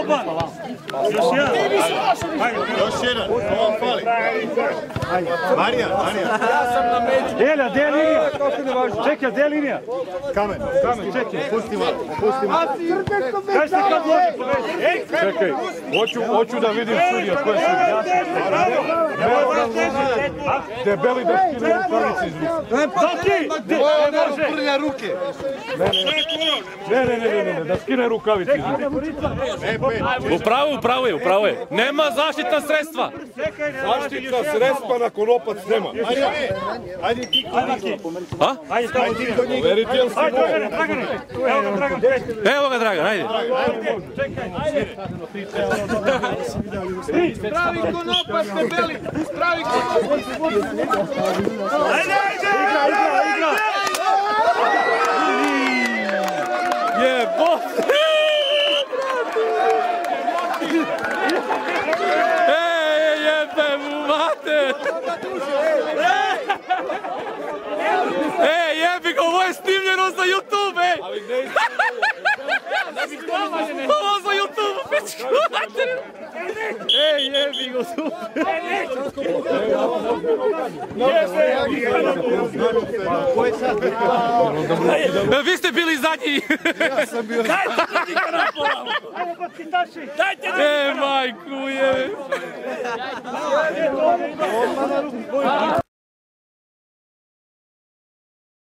Boban! Još jedan! Još jedan, on fali. Marija. Ja sam na među. Delja, gdje je linija? Čekaj, gdje je linija? Kamen, čekaj. Pusti malo. Kaj se kad može poveći? Čekaj, hoću da vidim sudija. Ko je sudija? Debeli da skine rukavice iz ruke. Ono prlja ruke. Ne, da skine rukavice iz ruke. Upravo je. Nema zaštitna sredstva. Zaštitna sredstva na konopac nema. Ajde ti koniki. Ajde ti koniki. Veriti jel si mogu. Evo ga Dragan, ajde. Spravi konopac, debeli! Spravi konopac! Ajde! Igra! Jebote! Jebe mu mater! Jebi ga, ovo je snimljeno za YouTube, ej! Ovo za YouTube, pičku mater! Jebi ga, super! Vi ste bili zadnji! Ja sam bio... Majku je!